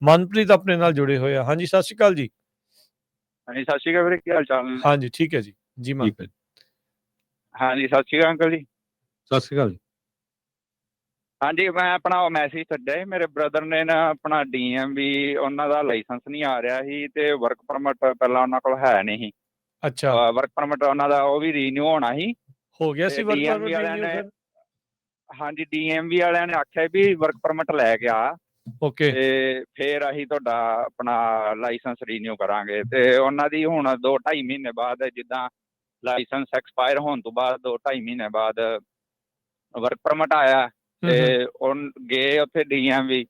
ਮਨਪ੍ਰੀਤ ਆਪਣੇ ਨਾਲ ਜੁੜੇ ਹੋਏ ਆ। ਹਾਂਜੀ, ਸਤਿ ਸ਼੍ਰੀ ਅਕਾਲ ਜੀ। ਹਾਂਜੀ, ਸਤਿ ਸ਼੍ਰੀ ਅਕਾਲ ਵੀਰੇ, ਕੀ ਹਾਲ ਚਾਲ ਨੇ? ਹਾਂਜੀ, ਠੀਕ ਹੈ ਜੀ। ਜੀ ਮਨਪ੍ਰੀਤ। ਹਾਂਜੀ, ਸਤਿ ਸ਼੍ਰੀ ਅਕਾਲ ਅੰਕਲ ਜੀ। ਸਤਿ ਸ਼੍ਰੀ ਅਕਾਲ ਜੀ। ਹਾਂਜੀ, ਮੈਂ ਆਪਣਾ ਉਹ ਮੈਸੇਜ ਛੱਡਿਆ ਸੀ, ਮੇਰੇ ਬ੍ਰਦਰ ਨੇ ਨਾ ਆਪਣਾ DMV ਉਹਨਾਂ ਦਾ ਲਾਇਸੈਂਸ ਨਹੀਂ ਆ ਰਿਹਾ ਸੀ ਤੇ ਵਰਕ ਪਰਮਿਟ ਪਹਿਲਾਂ ਉਹਨਾਂ ਕੋਲ ਹੈ ਨਹੀਂ ਸੀ। ਅੱਛਾ, ਵਰਕ ਪਰਮਿਟ ਉਹਨਾਂ ਦਾ ਉਹ ਵੀ ਰੀਨਿਊ ਹੋਣਾ ਸੀ ਹੋ ਗਿਆ ਤੇ ਸੀ ਵਰਕ DMV ਪਰਮਿਟ ਵਾਲਿਆਂ ਰੀਨਿਊ ਨੇ ਫਿਰ? ਹਾਂਜੀ DMV ਵਾਲਿਆਂ ਨੇ ਆਖਿਆ ਵੀ ਵਰਕ ਪਰਮਿਟ ਲੈ ਗਿਆ ਓਕੇ। ਤੇ ਫਿਰ ਅਸੀਂ ਤੁਹਾਡਾ ਆਪਣਾ ਲਾਇਸੈਂਸ ਰੀਨਿਊ ਕਰਾਂਗੇ ਤੇ ਉਹਨਾਂ ਦੀ ਹੁਣ 2-2.5 ਮਹੀਨੇ ਬਾਅਦ ਜਿੱਦਾਂ ਲਾਇਸੈਂਸ ਐਕਸਪਾਇਰ ਹੋਣ ਤੋਂ ਬਾਅਦ 2-2.5 ਮਹੀਨੇ ਬਾਅਦ ਵਰਕ ਪਰਮਿਟ ਆਇਆ ਤੇ ਉਹ ਗਏ ਉੱਥੇ DMV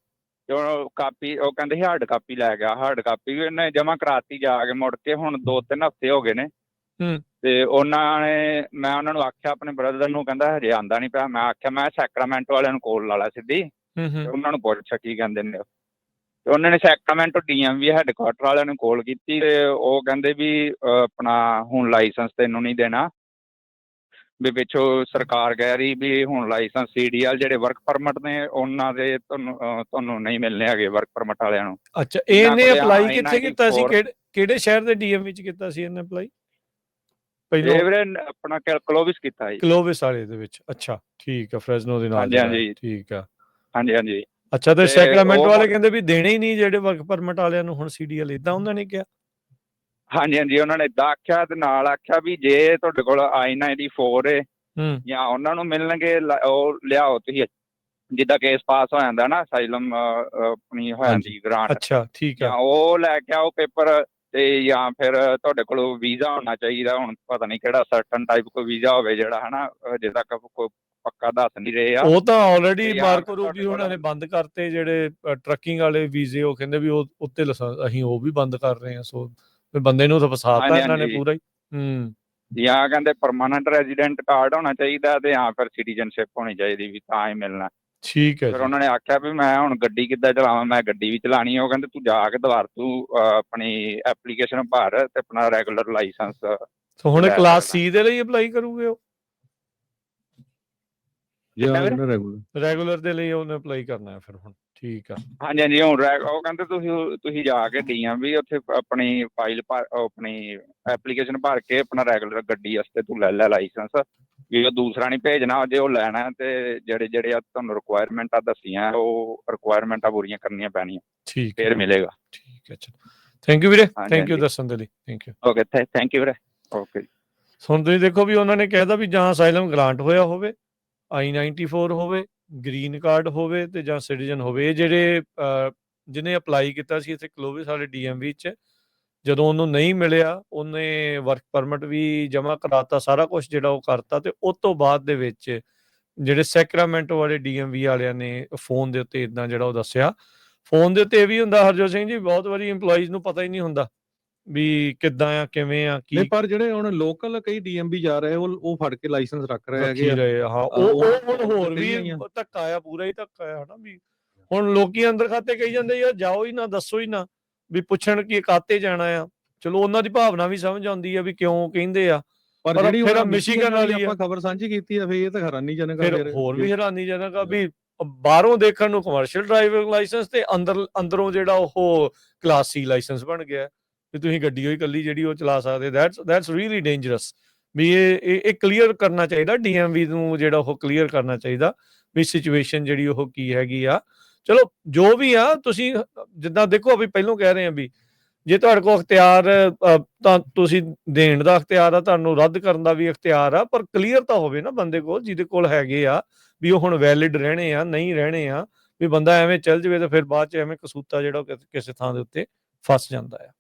ਤੇ ਉਹ ਕਾਪੀ ਉਹ ਕਹਿੰਦੇ ਸੀ ਹਾਰਡ ਕਾਪੀ ਲੈ ਗਿਆ। ਹਾਰਡ ਕਾਪੀ ਵੀ ਉਹਨੇ ਜਮ੍ਹਾਂ ਕਰਾਤੀ ਜਾ ਕੇ, ਮੁੜ ਕੇ ਹੁਣ 2-3 ਹਫ਼ਤੇ ਹੋ ਗਏ ਨੇ ਤੇ ਉਹਨਾਂ ਨੇ ਮੈਂ ਉਹਨਾਂ ਨੂੰ ਆਖਿਆ ਆਪਣੇ ਬ੍ਰਦਰ ਨੂੰ, ਕਹਿੰਦਾ ਹਜੇ ਆਂਦਾ ਨਹੀਂ ਪਿਆ। ਮੈਂ ਆਖਿਆ ਮੈਂ ਸੈਕਰਾਮੈਂਟੋ ਵਾਲਿਆਂ ਨੂੰ ਕੋਲ ਲਾ ਲਾ ਸਿੱਧੀ ਤੇ ਉਹਨਾਂ ਨੂੰ ਪੁੱਛ ਕੀ ਕਹਿੰਦੇ ਨੇ। ਤੇ ਉਹਨਾਂ ਨੇ ਸੈਕਰਾਮੈਂਟੋ DMV ਹੈਡਕੁਆਟਰ ਵਾਲਿਆਂ ਨੂੰ ਕੋਲ ਕੀਤੀ ਤੇ ਉਹ ਕਹਿੰਦੇ ਵੀ ਆਪਣਾ ਹੁਣ ਲਾਇਸੈਂਸ ਤੈਨੂੰ ਨਹੀਂ ਦੇਣਾ, ਵੀ ਪਿੱਛੋਂ ਸਰਕਾਰ ਕਹਿ ਰਹੀ ਵੀ ਹੁਣ ਲਾਇਸੈਂਸ CDL ਜਿਹੜੇ ਵਰਕ ਪਰਮਿਟ ਨੇ ਉਹਨਾਂ ਦੇ ਤੁਹਾਨੂੰ ਨਹੀਂ ਮਿਲਣੇ ਹੈਗੇ ਵਰਕ ਪਰਮਿਟ ਵਾਲਿਆਂ ਨੂੰ। ਅੱਛਾ, ਇਹਨੇ ਅਪਲਾਈ ਕਿੱਥੇ ਕੀਤਾ ਸੀ? ਕਿਹੜੇ ਸ਼ਹਿਰ ਦੇ DMV ਚ ਕੀਤਾ ਸੀ ਇਹਨੇ ਅਪਲਾਈ? ਇਹ ਵੀਰੇ ਆਪਣਾ ਕਲੋਵਿਸ ਕੀਤਾ ਜੀ। ਕਲੋਵਿਸ ਵਾਲੇ ਦੇ ਵਿੱਚ? ਅੱਛਾ, ਠੀਕ ਆ, ਫ੍ਰੈਜ਼ਨੋ ਦੇ ਨਾਲ ਹਾਂਜੀ ਜਿਹੜਾ ਹਾਂਜੀ ਠੀਕ ਆ। ਹਾਂਜੀ ਹਾਂਜੀ। ਅੱਛਾ, ਤੇ ਸੈਕਰਾਮੈਂਟੋ ਉਹ ਵਾਲੇ ਕਹਿੰਦੇ ਵੀ ਦੇਣੇ ਹੀ ਨਹੀਂ ਜਿਹੜੇ ਵਰਕ ਪਰਮਿਟ ਵਾਲਿਆਂ ਨੂੰ ਹੁਣ CDL, ਇਦਾਂ ਉਹਨਾਂ ਨੇ ਕਿਹਾ? ਹਾਂਜੀ ਹਾਂਜੀ, ਉਹਨਾਂ ਨੇ ਏਦਾਂ ਆਖਿਆ ਤੇ ਨਾਲ ਆਖਿਆ ਵੀ ਜੇ ਤੁਹਾਡੇ ਕੋਲ I-94 ਜਾਂ ਉਹਨਾਂ ਨੂੰ ਮਿਲਣਗੇ ਉਹ ਲਿਆਓ ਤੁਸੀਂ, ਜਿੱਦਾਂ ਕੇਸ ਪਾਸ ਹੋ ਜਾਂਦਾ ਨਾ ਅਸਾਈਲਮ ਆਪਣੀ ਹੋ ਜਾਂਦੀ ਗ੍ਰਾਂਟ, ਅੱਛਾ ਠੀਕ ਜਾਂ ਆ। ਉਹ ਲੈ ਕੇ ਆਓ ਪੇਪਰ ਤੇ ਜਾਂ ਫਿਰ ਤੁਹਾਡੇ ਕੋਲ ਵੀਜ਼ਾ ਹੋਣਾ ਚਾਹੀਦਾ। ਹੁਣ ਪਤਾ ਨਹੀਂ ਕਿਹੜਾ ਸਰਟਨ ਟਾਈਪ ਕੋਈ ਵੀਜ਼ਾ ਹੋਵੇ ਜਿਹੜਾ ਹਨਾ ਅਜੇ ਤੱਕ ਕੋਈ ਪੱਕਾ ਦੱਸ ਨਹੀਂ ਰਹੇ ਆ। ਉਹ ਤਾਂ ਆਲਰੇਡੀ ਜਾਂ ਮਾਰਕੋ ਫਿਰ ਰੂਬੀ ਤੁਹਾਡੇ ਉਹਨਾਂ ਕੋਲ ਨੇ ਬੰਦ ਕਰਤੇ ਜਿਹੜੇ ਟਰੱਕਿੰਗ ਵਾਲੇ ਵੀਜ਼ੇ। ਉਹ ਕਹਿੰਦੇ ਵੀ ਉਹ ਉੱਤੇ ਅਸੀਂ ਉਹ ਵੀ ਬੰਦ ਕਰ ਰਹੇ ਹਾਂ। ਸੋ ਬੰਦੇ ਨੂੰ ਤਾਂ ਫਸਾਤਾ ਹਾਂਜੀ ਇਹਨਾਂ ਨੇ ਹਾਂਜੀ, ਪੂਰਾ ਹੀ। ਜਾਂ ਕਹਿੰਦੇ ਪਰਮਾਨੈਂਟ ਰੈਜ਼ੀਡੈਂਟ ਕਾਰਡ ਹੋਣਾ ਚਾਹੀਦਾ ਤੇ ਜਾਂ ਫਿਰ ਸਿਟੀਜ਼ਨਸ਼ਿਪ ਹੋਣੀ ਚਾਹੀਦੀ ਵੀ ਤਾਂ ਹੀ ਮਿਲਣਾ। ਠੀਕ ਹੈ ਫਿਰ ਜੀ। ਉਹਨਾਂ ਨੇ ਆਖਿਆ ਵੀ ਮੈਂ ਹੁਣ ਗੱਡੀ ਕਿੱਦਾਂ ਚਲਾਵਾਂ, ਮੈਂ ਗੱਡੀ ਵੀ ਚਲਾਉਣੀ। ਉਹ ਕਹਿੰਦੇ ਤੂੰ ਜਾ ਕੇ ਦੁਬਾਰਾ ਤੂੰ ਆਪਣੀ ਐਪਲੀਕੇਸ਼ਨ ਭਰ ਤੇ ਆਪਣਾ ਰੈਗੂਲਰ ਲਾਇਸੈਂਸ ਸੋ ਹੁਣ ਲੈ ਕਲਾਸ ਸਕਦਾ। C ਦੇ ਲਈ ਅਪਲਾਈ ਕਰੂਗੇ ਉਹ? ਰੈਗੂਲਰ ਦੇ ਲਈ ਉਹਨੇ ਅਪਲਾਈ ਕਰਨਾ ਹੈ ਫਿਰ ਹੁਣ? ਠੀਕ ਆ। ਹਾਂਜੀ ਹਾਂਜੀ, ਹੁਣ ਉਹ ਕਹਿੰਦੇ ਤੁਸੀਂ ਜਾ ਕੇ DMV ਉੱਥੇ ਆਪਣੀ ਫਾਈਲ ਭਰ ਆਪਣੀ ਐਪਲੀਕੇਸ਼ਨ ਭਰ ਕੇ ਆਪਣਾ ਰੈਗੂਲਰ ਗੱਡੀ ਵਾਸਤੇ ਤੂੰ ਲੈ ਲਾਇਸੈਂਸ, ਵੀ ਉਹ ਦੂਸਰਾ ਨਹੀਂ ਭੇਜਣਾ। ਜੇ ਉਹ ਲੈਣਾ ਤੇ ਜਿਹੜੇ ਆ ਤੁਹਾਨੂੰ ਰਿਕੁਆਇਰਮੈਂਟਾਂ ਦੱਸੀਆਂ ਉਹ ਰਿਕੁਆਇਰਮੈਂਟਾਂ ਪੂਰੀਆਂ ਕਰਨੀਆਂ ਪੈਣੀਆਂ, ਠੀਕ ਫਿਰ ਮਿਲੇਗਾ। ਠੀਕ ਹੈ, ਚਲੋ ਥੈਂਕ ਯੂ ਵੀਰੇ, ਹਾਂਜੀ ਥੈਂਕ ਯੂ ਹਾਂਜੀ, ਦੱਸਣ ਦੇ ਲਈ, thank you. Okay, thank you ਵੀਰੇ, ਓਕੇ। ਹੁਣ ਤੁਸੀਂ ਦੇਖੋ ਵੀ ਉਹਨਾਂ ਨੇ ਕਹਿਦਾ ਵੀ ਜਾਂ ਅਸਾਈਲਮ ਗ੍ਰਾਂਟ ਹੋਇਆ ਹੋਵੇ, I-94 ਹੋਵੇ, ਗ੍ਰੀਨ ਕਾਰਡ ਹੋਵੇ ਤੇ ਜਾਂ ਸਿਟੀਜ਼ਨ ਹੋਵੇ। ਇਹ ਜਿਹੜੇ ਜਿਹਨੇ ਅਪਲਾਈ ਕੀਤਾ ਸੀ ਇੱਥੇ ਕਲੋਵਿਸ ਵਾਲੇ DMV 'ਚ, ਜਦੋਂ ਉਹਨੂੰ ਨਹੀਂ ਮਿਲਿਆ ਉਹਨੇ ਵਰਕ ਪਰਮਿਟ ਵੀ ਜਮ੍ਹਾਂ ਕਰਾਤਾ, ਸਾਰਾ ਕੁਛ ਜਿਹੜਾ ਉਹ ਕਰਤਾ। ਤੇ ਉਸ ਤੋਂ ਬਾਅਦ ਦੇ ਵਿੱਚ ਜਿਹੜੇ ਸੈਕਰਾਮੈਂਟੋ ਵਾਲੇ DMV ਵਾਲਿਆਂ ਨੇ ਫੋਨ ਦੇ ਉੱਤੇ ਇੱਦਾਂ ਜਿਹੜਾ ਉਹ ਦੱਸਿਆ। ਫੋਨ ਦੇ ਉੱਤੇ ਇਹ ਵੀ ਹੁੰਦਾ ਹਰਜੋਤ ਸਿੰਘ ਜੀ, ਬਹੁਤ ਵਾਰੀ ਇੰਪਲੋਈਜ਼ ਨੂੰ ਪਤਾ ਹੀ ਨਹੀਂ ਹੁੰਦਾ ਵੀ ਕਿੱਦਾਂ ਆ, ਕਿਵੇਂ ਆ, ਕੀ। ਪਰ ਜਿਹੜੇ ਹੁਣ ਲੋਕਲ ਕਈ DMV ਜਾ ਰਹੇ ਉਹ ਫੜ ਕੇ ਲਾਇਸੈਂਸ ਰੱਖ ਰਹੇ ਹੈਗੇ ਆ। ਹਾਂ, ਉਹ ਹੁਣ ਹੋਰ ਵੀ ਧੱਕਾ ਆ, ਪੂਰਾ ਹੀ ਧੱਕਾ ਆ ਹਨਾ। ਵੀ ਹੁਣ ਲੋਕੀ ਅੰਦਰ ਖਾਤੇ ਕਹੀ ਜਾਂਦੇ ਯਾਰ ਜਾਓ ਹੀ ਨਾ, ਦੱਸੋ ਹੀ ਨਾ, ਵੀ ਪੁੱਛਣ ਕੀ ਕਾਤੇ ਜਾਣਾ ਆ। ਚਲੋ ਉਹਨਾਂ ਦੀ ਭਾਵਨਾ ਵੀ ਸਮਝ ਆਉਂਦੀ ਆ ਵੀ ਕਿਉਂ ਕਹਿੰਦੇ ਆ, ਪਰ ਜਿਹੜੀ ਫਿਰ ਮਿਸ਼ੀਗਨ ਵਾਲੀ ਆਪਾਂ ਖਬਰ ਸਾਂਝੀ ਕੀਤੀ ਆ ਫਿਰ ਇਹ ਤਾਂ ਹੈਰਾਨੀਜਨਕ ਆ। ਫਿਰ ਹੋਰ ਵੀ ਹੈਰਾਨੀਜਨਕ ਆ ਵੀ ਬਾਹਰੋਂ ਦੇਖਣ ਨੂੰ ਕਮਰਸ਼ੀਅਲ ਡਰਾਈਵਿੰਗ ਲਾਇਸੈਂਸ ਤੇ ਅੰਦਰੋਂ ਜਿਹੜਾ ਉਹ ਕਲਾਸ C ਲਾਇਸੈਂਸ ਬਣ ਗਿਆ ਵੀ ਤੁਸੀਂ ਗੱਡੀ ਹੋਈ ਇਕੱਲੀ ਜਿਹੜੀ ਉਹ ਚਲਾ ਸਕਦੇ। That's really dangerous. ਵੀ ਇਹ ਕਲੀਅਰ ਕਰਨਾ ਚਾਹੀਦਾ DMV ਨੂੰ, ਜਿਹੜਾ ਉਹ ਕਲੀਅਰ ਕਰਨਾ ਚਾਹੀਦਾ ਵੀ ਸਿਚੁਏਸ਼ਨ ਜਿਹੜੀ ਉਹ ਕੀ ਹੈਗੀ ਆ। ਚਲੋ ਜੋ ਵੀ ਆ, ਤੁਸੀਂ ਜਿੱਦਾਂ ਦੇਖੋ ਵੀ ਪਹਿਲੋਂ ਕਹਿ ਰਹੇ ਆ ਵੀ ਜੇ ਤੁਹਾਡੇ ਕੋਲ ਅਖਤਿਆਰ ਤਾਂ ਤੁਸੀਂ ਦੇਣ ਦਾ ਅਖਤਿਆਰ ਆ, ਤੁਹਾਨੂੰ ਰੱਦ ਕਰਨ ਦਾ ਵੀ ਅਖਤਿਆਰ ਆ, ਪਰ ਕਲੀਅਰ ਤਾਂ ਹੋਵੇ ਨਾ ਬੰਦੇ ਕੋਲ, ਜਿਹਦੇ ਕੋਲ ਹੈਗੇ ਆ ਵੀ ਉਹ ਹੁਣ ਵੈਲਿਡ ਰਹਿਣੇ ਆ, ਨਹੀਂ ਰਹਿਣੇ ਆ। ਵੀ ਬੰਦਾ ਐਵੇਂ ਚੱਲ ਜਾਵੇ ਤਾਂ ਫਿਰ ਬਾਅਦ ਚ ਐਵੇਂ ਕਸੂਤਾ ਜਿਹੜਾ ਕਿਸੇ ਥਾਂ ਦੇ ਉੱਤੇ ਫਸ ਜਾਂਦਾ ਆ।